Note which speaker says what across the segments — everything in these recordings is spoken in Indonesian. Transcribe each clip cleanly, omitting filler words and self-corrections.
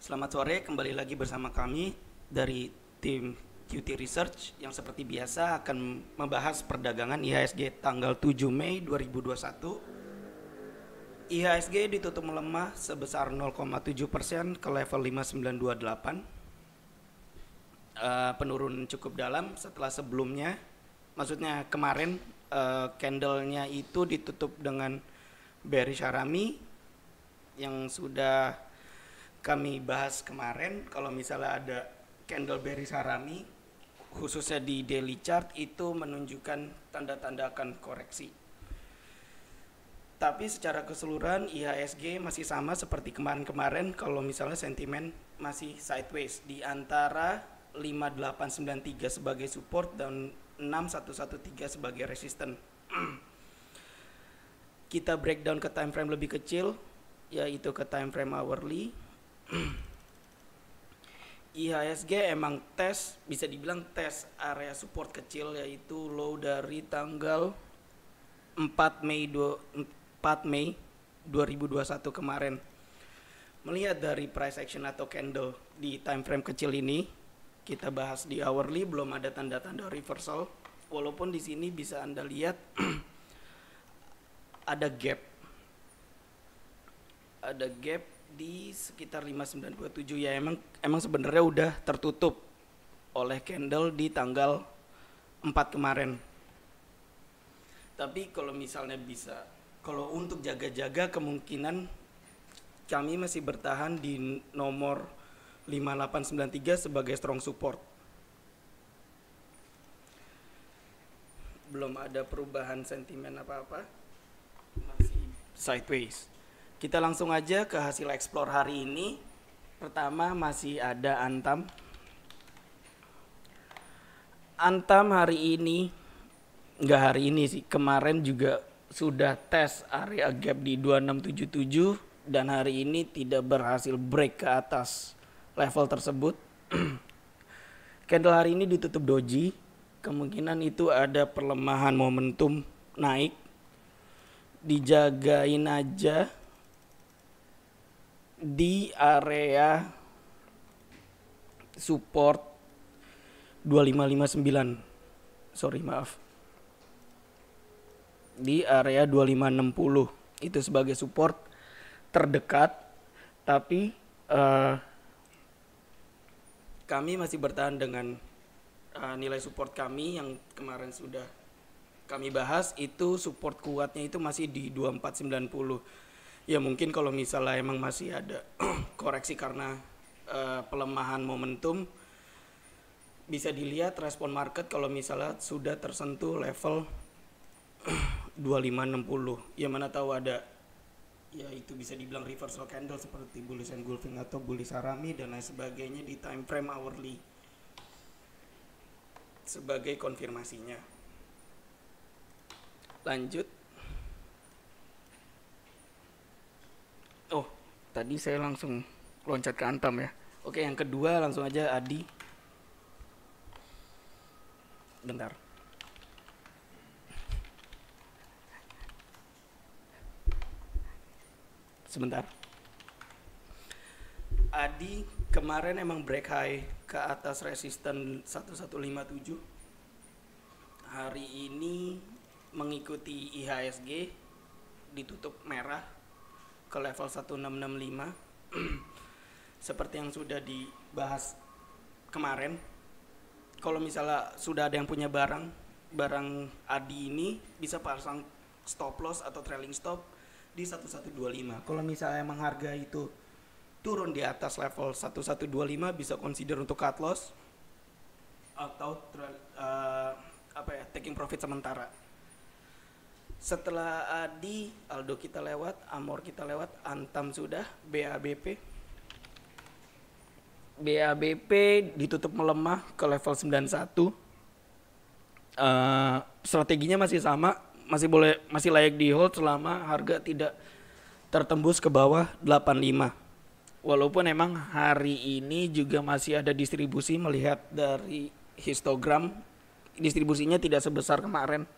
Speaker 1: Selamat sore, kembali lagi bersama kami dari tim QT Research yang seperti biasa akan membahas perdagangan IHSG tanggal 7 Mei 2021. IHSG ditutup melemah sebesar 0,7% ke level 5928. Penurunan cukup dalam setelah sebelumnya, maksudnya kemarin candlenya itu ditutup dengan bearish harami yang sudah kami bahas kemarin. Kalau misalnya ada candle bearish harami khususnya di daily chart itu menunjukkan tanda-tanda akan koreksi. Tapi secara keseluruhan IHSG masih sama seperti kemarin-kemarin, kalau misalnya sentimen masih sideways di antara 5893 sebagai support dan 6113 sebagai resisten. Kita breakdown ke time frame lebih kecil, yaitu ke time frame hourly. IHSG emang bisa dibilang tes area support kecil, yaitu low dari tanggal 4 Mei 2021 kemarin. Melihat dari price action atau candle di time frame kecil ini, kita bahas di hourly belum ada tanda-tanda reversal, walaupun di sini bisa Anda lihat ada gap di sekitar 5927. Ya emang sebenarnya udah tertutup oleh candle di tanggal 4 kemarin. Tapi kalau misalnya kalau untuk jaga-jaga, kemungkinan kami masih bertahan di nomor 5893 sebagai strong support. Belum ada perubahan sentimen apa-apa, masih sideways. Kita langsung aja ke hasil explore hari ini. Pertama masih ada Antam. Antam hari ini, nggak hari ini sih, kemarin juga sudah tes area gap di 2677 dan hari ini tidak berhasil break ke atas level tersebut. Candle hari ini ditutup doji, kemungkinan itu ada pelemahan momentum naik. Dijagain aja di area support 2559. Di area 2560 itu sebagai support terdekat, tapi kami masih bertahan dengan nilai support kami yang kemarin sudah kami bahas. Itu support kuatnya itu masih di 2490. Ya mungkin kalau misalnya emang masih ada koreksi karena pelemahan momentum, bisa dilihat respon market kalau misalnya sudah tersentuh level 2560. Ya mana tahu ada, ya itu bisa dibilang reversal candle seperti bullish engulfing atau bullish harami dan lain sebagainya di time frame hourly sebagai konfirmasinya. Lanjut. Oh, tadi saya langsung loncat ke Antam ya. Oke, yang kedua langsung aja Adi. Bentar. Sebentar. Adi kemarin emang break high ke atas resisten 1157. Hari ini mengikuti IHSG ditutup merah ke level 1665. Seperti yang sudah dibahas kemarin, kalau misalnya sudah ada yang punya barang Adi ini bisa pasang stop loss atau trailing stop di 1125. Kalau misalnya emang harga itu turun di atas level 1125, bisa consider untuk cut loss atau taking profit sementara. Setelah Adi, Aldo kita lewat, Amor kita lewat, Antam sudah, BABP ditutup melemah ke level 91. Strateginya masih sama, masih layak di hold selama harga tidak tertembus ke bawah 85. Walaupun emang hari ini juga masih ada distribusi, melihat dari histogram distribusinya tidak sebesar kemarin.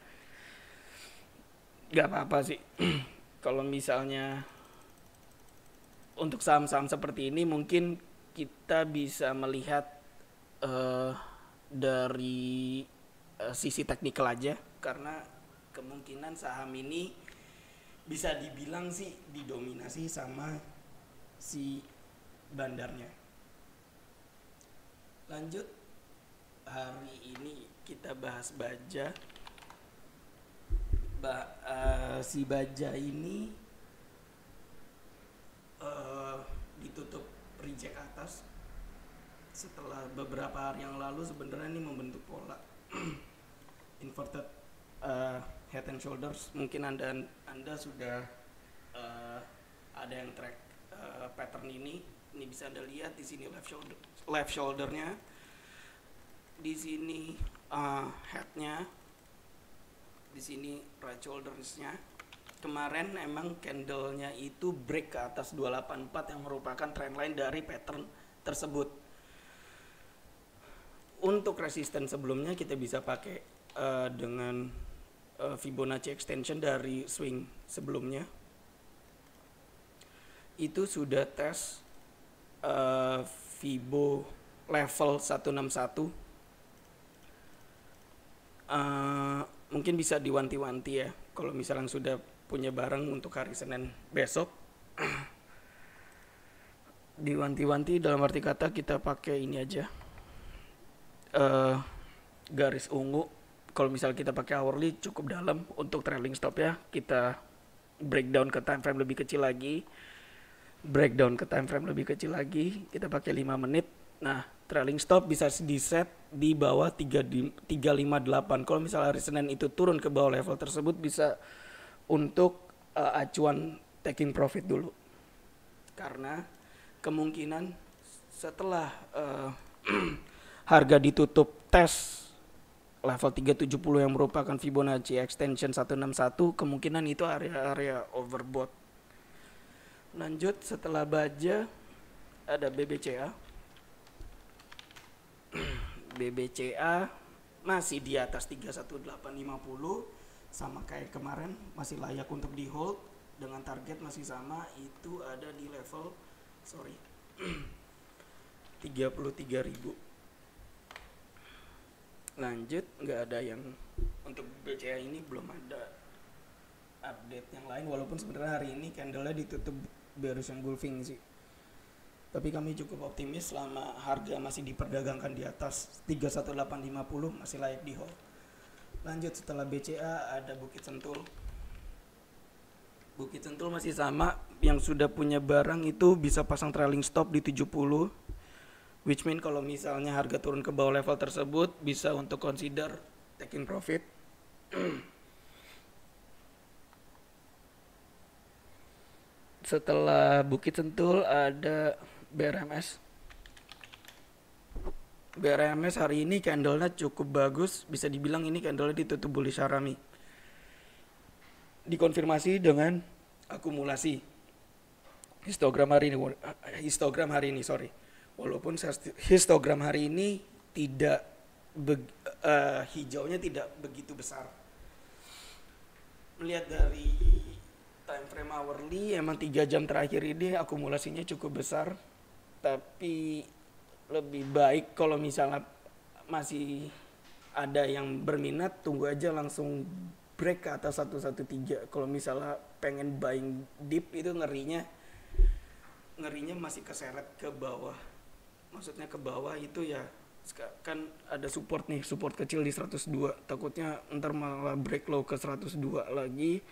Speaker 1: Gak apa-apa sih. Kalau misalnya untuk saham-saham seperti ini mungkin kita bisa melihat dari sisi teknikal aja, karena kemungkinan saham ini bisa dibilang sih didominasi sama si bandarnya. Lanjut, hari ini kita bahas Baja. Si Baja ini ditutup reject atas setelah beberapa hari yang lalu. Sebenarnya ini membentuk pola inverted head and shoulders. Mungkin anda sudah ada yang track pattern ini bisa anda lihat di sini left shouldernya, di sini headnya, di sini right shouldersnya. Kemarin emang candlenya itu break ke atas 284 yang merupakan trendline dari pattern tersebut. Untuk resisten sebelumnya kita bisa pakai dengan Fibonacci extension dari swing sebelumnya. Itu sudah tes Fibo level 161. Mungkin bisa diwanti-wanti ya kalau misalnya sudah punya barang untuk hari Senin besok. Diwanti-wanti dalam arti kata kita pakai ini aja, garis ungu. Kalau misal kita pakai hourly cukup dalam. Untuk trailing stop ya, kita breakdown ke time frame lebih kecil lagi, kita pakai 5 menit. Nah, trailing stop bisa di set di bawah 358. Kalau misalnya hari Senin itu turun ke bawah level tersebut, bisa untuk acuan taking profit dulu, karena kemungkinan setelah harga ditutup tes level 370 yang merupakan Fibonacci extension 161, kemungkinan itu area overbought. Lanjut, setelah Baja ada BBCA. BBCA masih di atas 31850, sama kayak kemarin, masih layak untuk di hold dengan target masih sama, itu ada di level 33.000. Lanjut, nggak ada yang untuk BCA ini, belum ada update yang lain, walaupun sebenarnya hari ini candlenya ditutup bearish engulfing sih. Tapi kami cukup optimis selama harga masih diperdagangkan di atas 31850 masih layak di hold. Lanjut, setelah BCA ada Bukit Sentul. Bukit Sentul masih sama, yang sudah punya barang itu bisa pasang trailing stop di 70, which mean kalau misalnya harga turun ke bawah level tersebut bisa untuk consider taking profit. Setelah Bukit Sentul ada BRMS. BRMS hari ini candlenya cukup bagus, bisa dibilang ini candlenya ditutup bullish harami. Dikonfirmasi dengan akumulasi histogram hari ini, walaupun histogram hari ini tidak hijaunya tidak begitu besar. Melihat dari time frame hourly, emang 3 jam terakhir ini akumulasinya cukup besar, tapi lebih baik kalau misalnya masih ada yang berminat, tunggu aja langsung break ke atas 113. Kalau misalnya pengen buying deep, itu ngerinya masih keseret ke bawah. Maksudnya ke bawah itu ya, kan ada support kecil di 102. Takutnya ntar malah break low ke 102 lagi,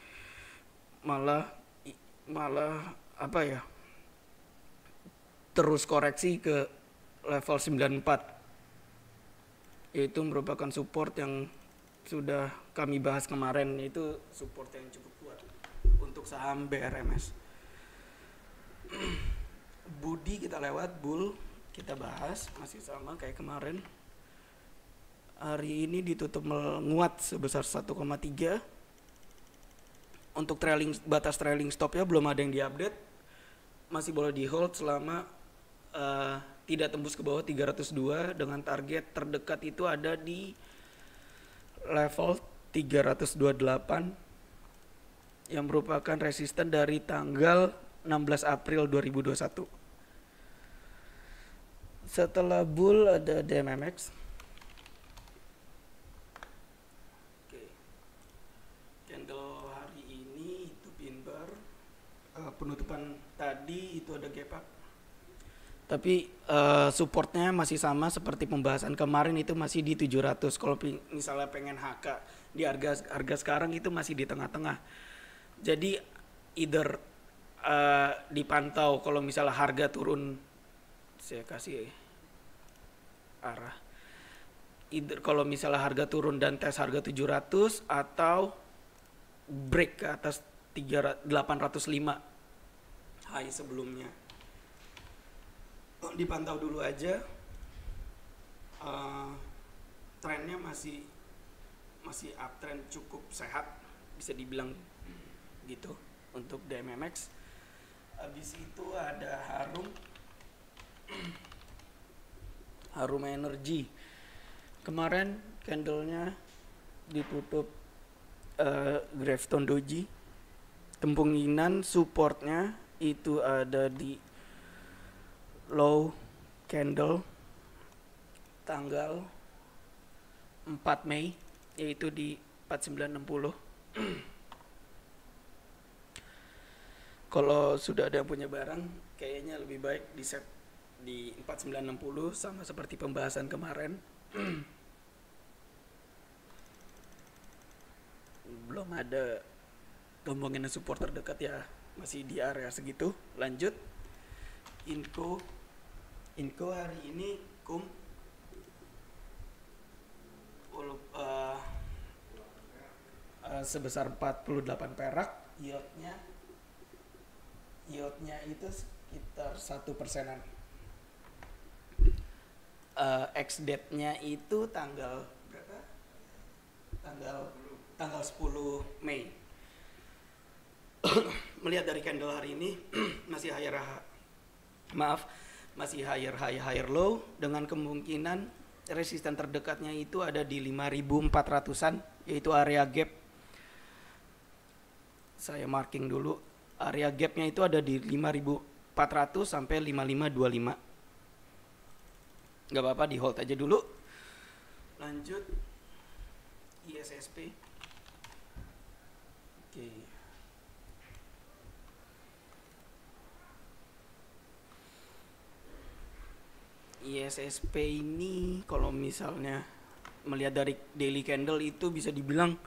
Speaker 1: malah apa ya, terus koreksi ke level 94. Itu merupakan support yang sudah kami bahas kemarin, itu support yang cukup kuat untuk saham BRMS. Budi kita lewat, Bull kita bahas masih sama kayak kemarin. Hari ini ditutup menguat sebesar 1,3. Untuk batas trailing stopnya belum ada yang diupdate, masih boleh di hold selama tidak tembus ke bawah 302, dengan target terdekat itu ada di level 328 yang merupakan resisten dari tanggal 16 April 2021. Setelah bull ada DMMX. Oke. Candle hari ini itu pin bar. Penutupan tadi itu ada gap up. Tapi supportnya masih sama seperti pembahasan kemarin, itu masih di 700. Kalau misalnya pengen HK di harga sekarang itu masih di tengah-tengah. Jadi either dipantau kalau misalnya harga turun, saya kasih arah. Either kalau misalnya harga turun dan tes harga 700 atau break ke atas 805 high sebelumnya. Dipantau dulu aja. Trennya masih uptrend cukup sehat, bisa dibilang gitu untuk DMMX. Habis itu ada Harum Energy. Kemarin candlenya ditutup Gravestone Doji. Kemungkinan supportnya itu ada di low candle tanggal 4 Mei, yaitu di 4960. Kalau sudah ada yang punya barang, kayaknya lebih baik di set di 4960 sama seperti pembahasan kemarin. Belum ada kemungkinan support terdekat ya, masih di area segitu. Lanjut Inco hari ini sebesar 48 perak. Yieldnya itu sekitar 1%. Ex date-nya itu tanggal berapa? Tanggal 10 Mei. Melihat dari candle hari ini masih masih higher low, dengan kemungkinan resisten terdekatnya itu ada di 5.400-an, yaitu area gap. Saya marking dulu, area gapnya itu ada di 5.400 sampai 5.525. Gak apa-apa, di hold aja dulu. Lanjut ISSP. Oke. ISSP ini kalau misalnya melihat dari daily candle itu bisa dibilang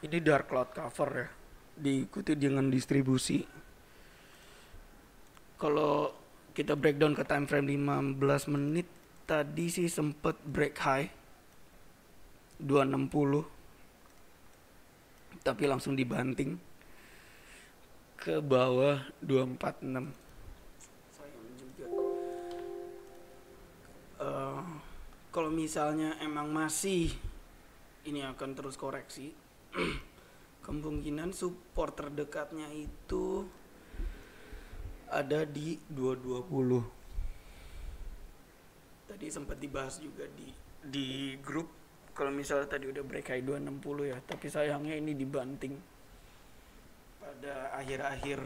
Speaker 1: ini dark cloud cover ya, diikuti dengan distribusi. Kalau kita breakdown ke time frame 15 menit tadi sih sempat break high 260, tapi langsung dibanting ke bawah 246. Kalau misalnya emang masih ini akan terus koreksi, kemungkinan support terdekatnya itu ada di 220. Tadi sempat dibahas juga di grup, kalau misalnya tadi udah break high 260 ya, tapi sayangnya ini dibanting pada akhir-akhir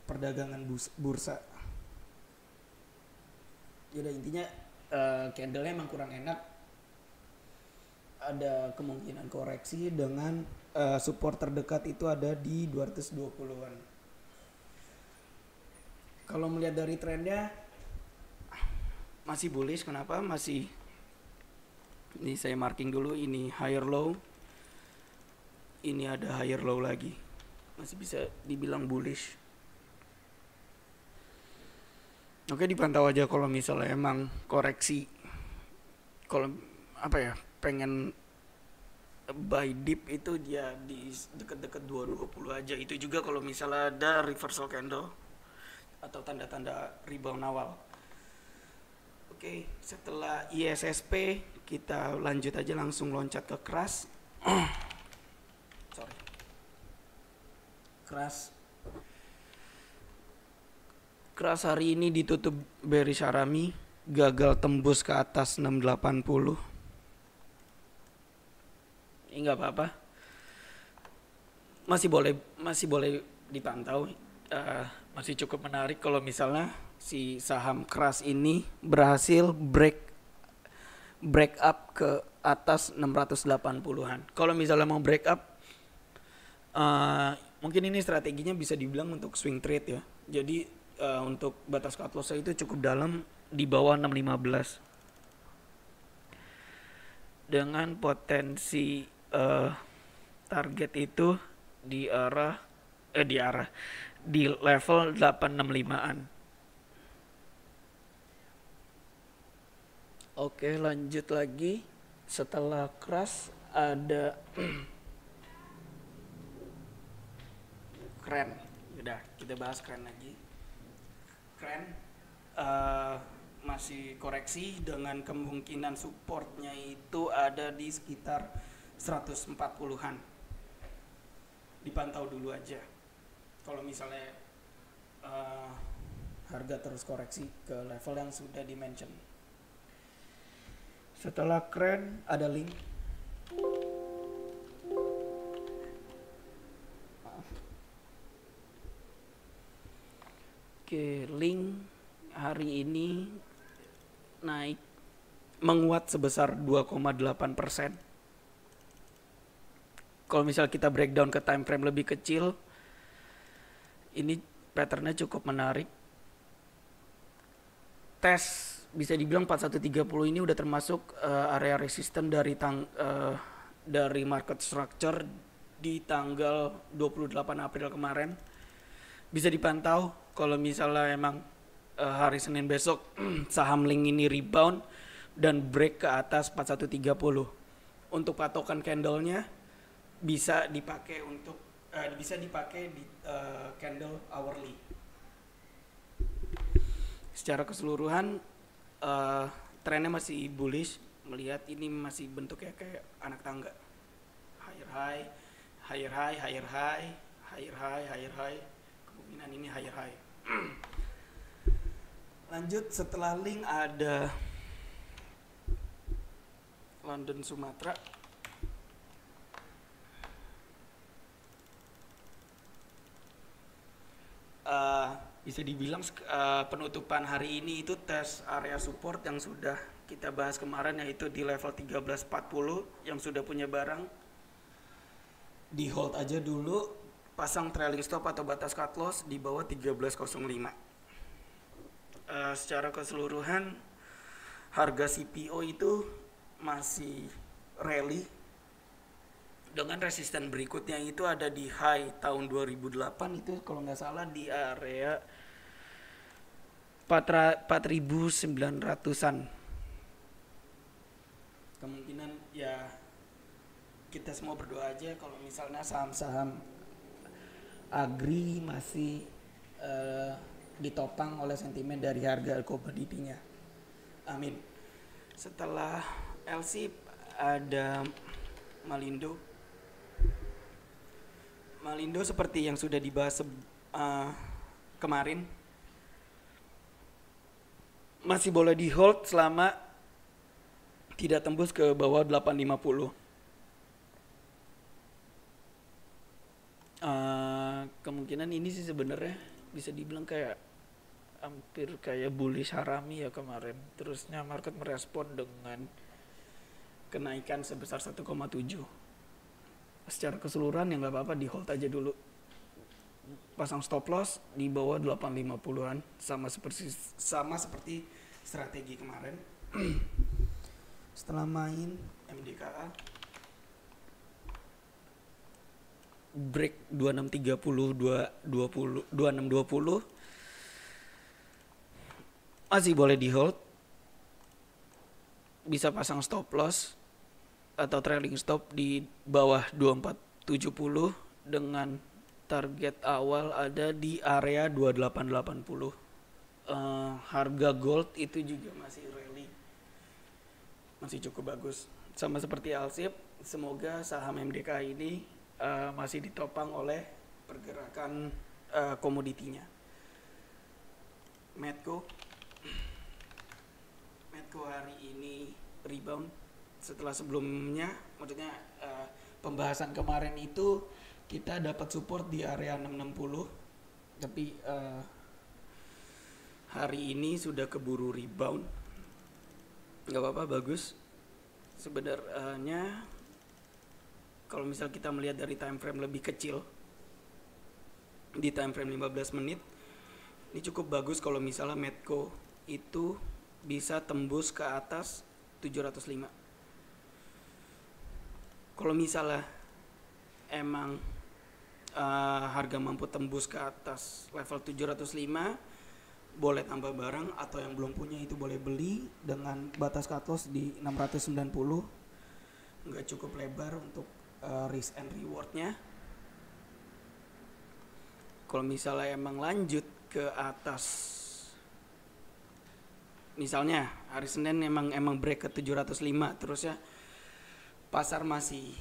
Speaker 1: perdagangan bursa. Jadi intinya candlenya emang kurang enak, ada kemungkinan koreksi dengan support terdekat itu ada di 220-an. Kalau melihat dari trennya masih bullish. Kenapa? Masih, ini saya marking dulu, ini higher low, ini ada higher low lagi, masih bisa dibilang bullish. Oke, dipantau aja kalau misalnya emang koreksi. Kalau pengen buy dip itu dia di deket-deket 220 aja. Itu juga kalau misalnya ada reversal candle atau tanda-tanda rebound awal. Oke, setelah ISSP kita lanjut aja langsung loncat ke Crash. Crash hari ini ditutup bearish Harami, gagal tembus ke atas 680. Ini nggak apa-apa, masih boleh dipantau, masih cukup menarik kalau misalnya si saham keras ini berhasil break up ke atas 680-an. Kalau misalnya mau break up, mungkin ini strateginya bisa dibilang untuk swing trade ya. Jadi untuk batas cut loss itu cukup dalam di bawah 615 dengan potensi target itu di level 865-an. Oke, lanjut lagi. Setelah keras ada keren. Udah, kita bahas keren lagi. Keren masih koreksi dengan kemungkinan supportnya itu ada di sekitar 140-an. Dipantau dulu aja. Kalau misalnya harga terus koreksi ke level yang sudah di-mention. Setelah keren ada link. Oke, link hari ini naik menguat sebesar 2,8%. Kalau misal kita breakdown ke time frame lebih kecil, ini patternnya cukup menarik. Tes bisa dibilang 4130 ini udah termasuk area resisten dari market structure di tanggal 28 April kemarin. Bisa dipantau kalau misalnya emang hari Senin besok saham link ini rebound dan break ke atas 4130. Untuk patokan candlenya bisa dipakai di candle hourly. Secara keseluruhan trennya masih bullish, melihat ini masih bentuknya kayak anak tangga. Higher high, higher high, higher high, higher high, higher high. Kemungkinan ini higher high. Lanjut, setelah link ada London Sumatera. Bisa dibilang penutupan hari ini itu tes area support yang sudah kita bahas kemarin, yaitu di level 1340 yang sudah punya barang. Di hold aja dulu, pasang trailing stop atau batas cut loss di bawah 1305. Secara keseluruhan harga CPO itu masih rally dengan resisten berikutnya itu ada di high tahun 2008 itu kalau nggak salah di area 4.900-an. Kemungkinan ya kita semua berdoa aja kalau misalnya saham-saham agri masih ditopang oleh sentimen dari harga komoditinya. Amin. Setelah LC ada Malindo. Malindo seperti yang sudah dibahas kemarin, masih boleh di hold selama tidak tembus ke bawah 850. Kemungkinan ini sih sebenarnya bisa dibilang kayak hampir kayak bullish harami ya kemarin. Terusnya market merespon dengan kenaikan sebesar 1,7. Secara keseluruhan ya nggak apa-apa, di hold aja dulu. Pasang stop loss di bawah 850-an sama seperti strategi kemarin. Setelah main MDKA break 2630 2620 masih boleh di hold. Bisa pasang stop loss atau trailing stop di bawah 2470 dengan target awal ada di area 2880. Harga gold itu juga masih rally, masih cukup bagus. Sama seperti Alsip, semoga saham MDK ini masih ditopang oleh pergerakan komoditinya. Medco hari ini rebound setelah sebelumnya, maksudnya pembahasan kemarin itu kita dapat support di area 660, tapi hari ini sudah keburu rebound. Nggak apa-apa, bagus. Sebenarnya kalau misal kita melihat dari time frame lebih kecil, di time frame 15 menit, ini cukup bagus kalau misalnya Medco itu bisa tembus ke atas 705. Kalau misalnya emang harga mampu tembus ke atas level 705, boleh tambah barang, atau yang belum punya itu boleh beli dengan batas cut loss di 690. Nggak cukup lebar untuk risk and rewardnya. Kalau misalnya emang lanjut ke atas, misalnya hari Senin emang break ke 705, terus ya pasar masih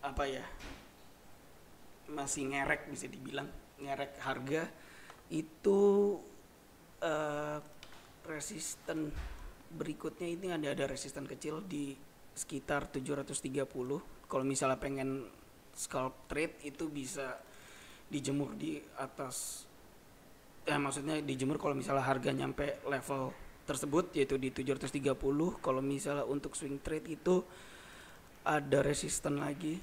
Speaker 1: apa ya, masih ngerek, bisa dibilang ngerek harga itu. Resisten berikutnya ini ada resisten kecil di sekitar 730. Kalau misalnya pengen scalp trade itu bisa dijemur di atas, maksudnya dijemur kalau misalnya harga nyampe level tersebut, yaitu di 730. Kalau misalnya untuk swing trade itu ada resisten lagi,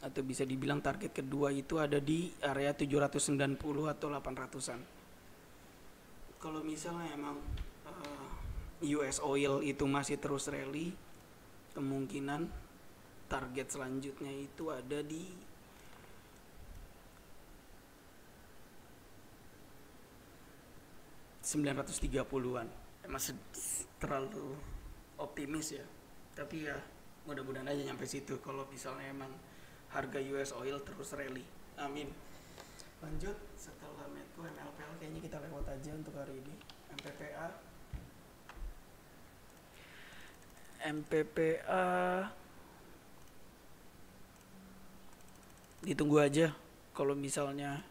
Speaker 1: atau bisa dibilang target kedua itu ada di area 790 atau 800-an. Kalau misalnya emang US oil itu masih terus rally, kemungkinan target selanjutnya itu ada di 930-an. Masih terlalu optimis ya, tapi ya mudah-mudahan aja nyampe situ kalau misalnya emang harga US oil terus rally. Amin. Lanjut, setelah Medco, MLPL kayaknya kita lewat aja untuk hari ini. MPPA ditunggu aja. Kalau misalnya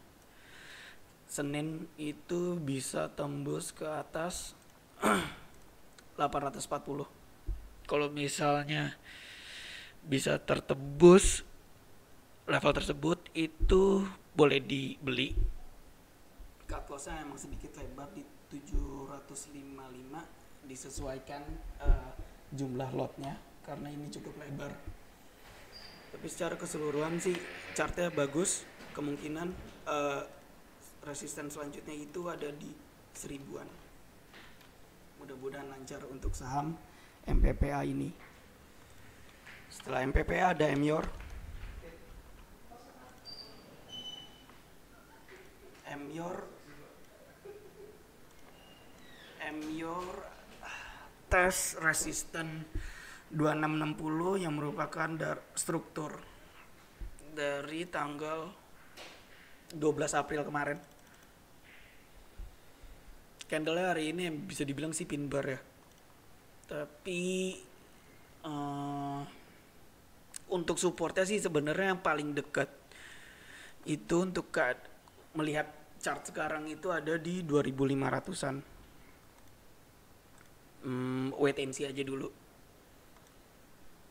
Speaker 1: Senin itu bisa tembus ke atas 840. Kalau misalnya bisa tertembus level tersebut, itu boleh dibeli. Cut loss-nya emang sedikit lebar di 755, disesuaikan jumlah lotnya karena ini cukup lebar. Tapi secara keseluruhan sih chartnya bagus. Kemungkinan resisten selanjutnya itu ada di 1000-an. Mudah-mudahan lancar untuk saham MPPA ini. Setelah MPPA ada Emyor. Tes resisten 2660 yang merupakan struktur dari tanggal 12 April kemarin. Candle-nya hari ini bisa dibilang sih pin bar ya. Tapi untuk supportnya sih sebenarnya yang paling dekat itu untuk melihat chart sekarang itu ada di 2500-an. Wait and see aja dulu.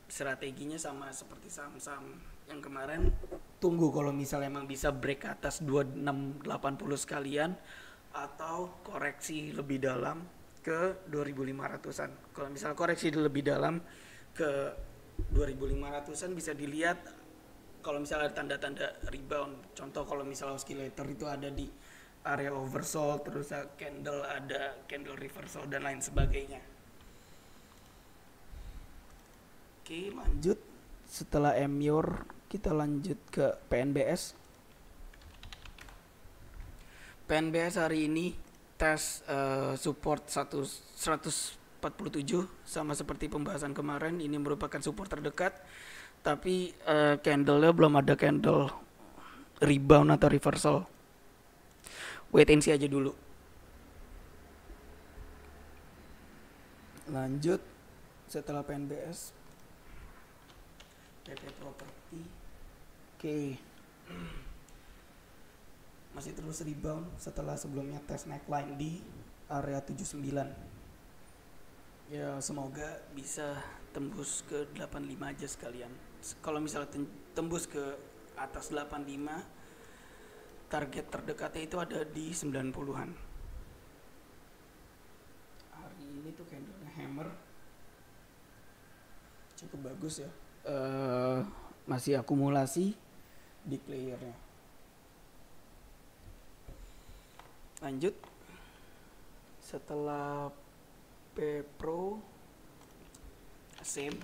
Speaker 1: Strateginya sama seperti saham-saham yang kemarin. Tunggu kalau misalnya emang bisa break ke atas 2680 sekalian, atau koreksi lebih dalam ke 2500-an. Kalau misalnya koreksi lebih dalam ke 2500-an bisa dilihat kalau misalnya ada tanda-tanda rebound. Contoh kalau misalnya oscillator itu ada di area oversold, terus candle ada candle reversal dan lain sebagainya. Oke, lanjut. Setelah Emyor kita lanjut ke PNBS. PNBS hari ini tes support 147, sama seperti pembahasan kemarin. Ini merupakan support terdekat, tapi candle-nya belum ada candle rebound atau reversal. Wait and see aja dulu. Lanjut, setelah PNBS PP Property. Oke. Masih terus rebound setelah sebelumnya tes neckline di area 79. Ya, semoga bisa tembus ke 85 aja sekalian. Kalau misalnya tembus ke atas 85, target terdekatnya itu ada di 90-an. Hari ini tuh candlenya hammer cukup bagus ya. Masih akumulasi di playernya. Lanjut, setelah P-Pro same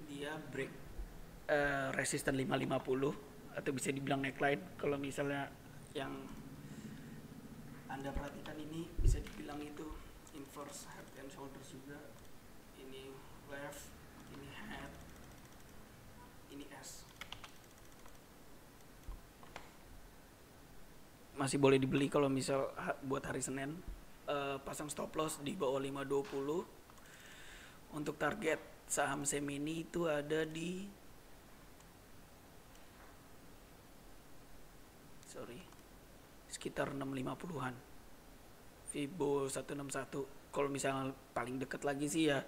Speaker 1: dia break resisten 550 atau bisa dibilang neckline. Kalau misalnya yang Anda perhatikan ini bisa dibilang itu inverse head and shoulders juga. Ini left, ini head, ini S. Masih boleh dibeli kalau misal buat hari Senin. Pasang stop loss di bawah 520. Untuk target saham SEM ini itu ada di sekitar 650-an. Fibo 161. Kalau misalnya paling dekat lagi sih ya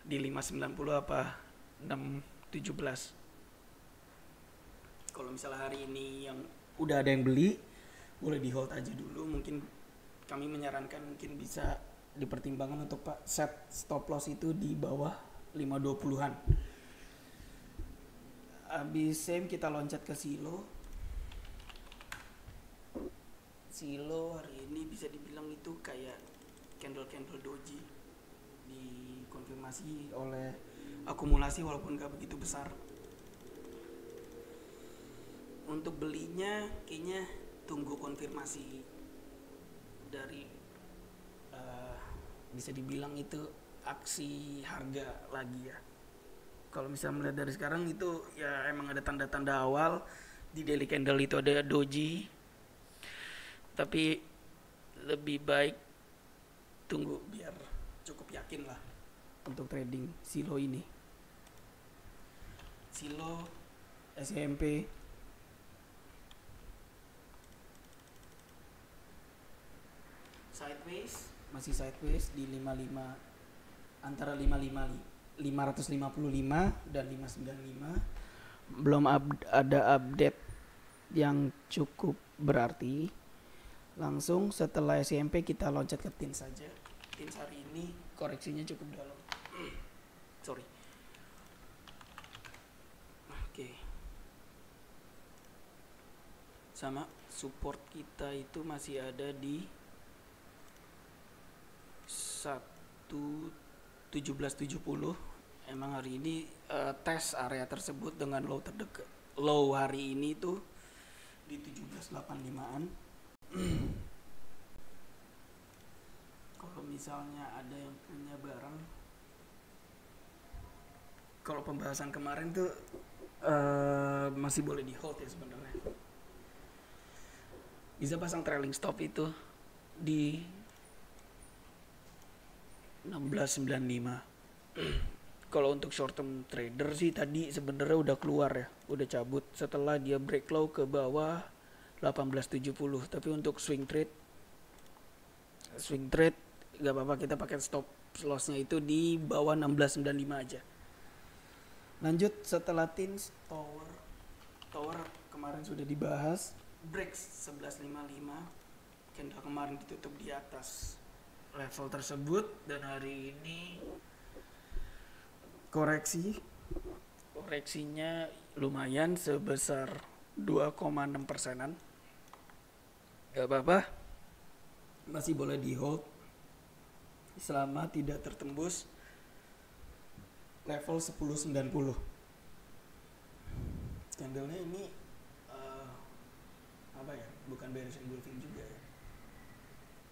Speaker 1: di 590 apa 617. Kalau misalnya hari ini yang udah ada yang beli, boleh di hold aja dulu. Mungkin kami menyarankan mungkin bisa dipertimbangkan untuk set stop loss itu di bawah 520-an. Abis same kita loncat ke Silo. Silo hari ini bisa dibilang itu kayak candle doji, dikonfirmasi oleh akumulasi walaupun gak begitu besar. Untuk belinya kayaknya tunggu konfirmasi dari bisa dibilang itu aksi harga lagi ya. Kalau misalnya melihat dari sekarang itu ya emang ada tanda-tanda awal di daily candle itu ada doji, tapi lebih baik tunggu biar cukup yakin lah untuk trading Silo ini. Silo SMP sideways, masih sideways di 55, antara 555 dan 595. Belum ada update yang cukup berarti. Langsung setelah SMP kita loncat ke TINS saja. TINS hari ini koreksinya cukup dalam. Sorry. Oke. Sama support kita itu masih ada di 1770. Emang hari ini tes area tersebut dengan low terdekat. Low hari ini tuh di 1785-an. Kalau misalnya ada yang punya barang, kalau pembahasan kemarin tuh masih boleh di hold ya sebenarnya. Bisa pasang trailing stop itu di 1695. Kalau untuk short term trader sih tadi sebenarnya udah keluar ya, udah cabut setelah dia break low ke bawah 1870. Tapi untuk swing trade gak apa-apa, kita pakai stop lossnya itu di bawah 1695 aja. Lanjut setelah TINS, Tower kemarin sudah dibahas. Break 1155, candle kemarin ditutup di atas level tersebut dan hari ini koreksinya lumayan sebesar 2,6%. Gak apa-apa, masih boleh di hold selama tidak tertembus level 1090. Candlenya ini bukan bearish engulfing juga ya,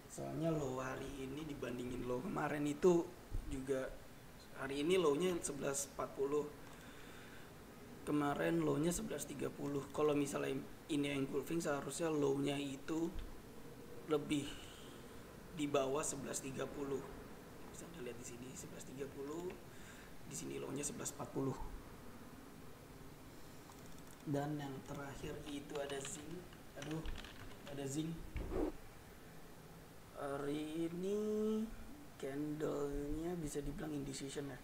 Speaker 1: soalnya low hari ini dibandingin low kemarin itu juga. Hari ini low-nya 1140, kemarin low-nya 1130. Kalau misalnya ini engulfing seharusnya low-nya itu lebih di bawah 1130. Bisa dilihat di sini 1130, di sini low-nya 1140. Dan yang terakhir itu ada zinc. Hari ini candlenya bisa dibilang indecision ya,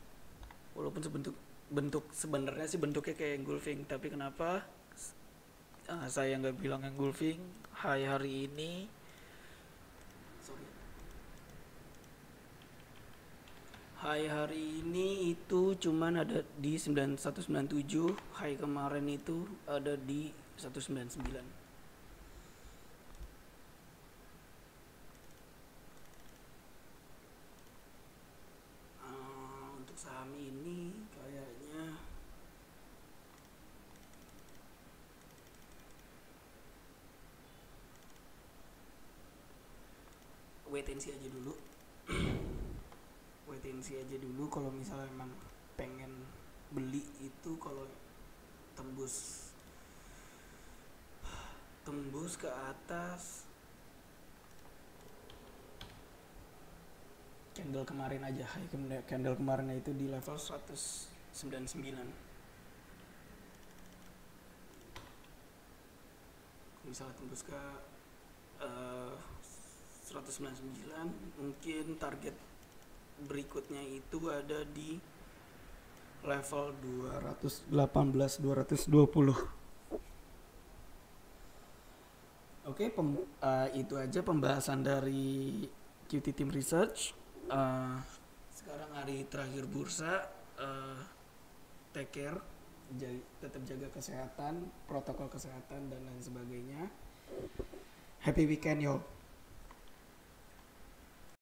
Speaker 1: walaupun bentuk sebenarnya sih bentuknya kayak engulfing, tapi kenapa saya nggak bilang engulfing. High hari ini, sorry, high hari ini itu cuman ada di 9197, high kemarin itu ada di 199. Untuk saham ini kayaknya wait and see aja dulu. Wait and see aja dulu. Kalau misalnya emang pengen beli itu kalau tembus tembus ke atas candle kemarin aja, high candle kemarin itu di level 199. Misalnya tembus ke 199, mungkin target berikutnya itu ada di level 218 220. Oke, itu aja pembahasan dari QT Team Research. Sekarang hari terakhir bursa, take care, tetap jaga kesehatan, protokol kesehatan dan lain sebagainya. Happy weekend yo.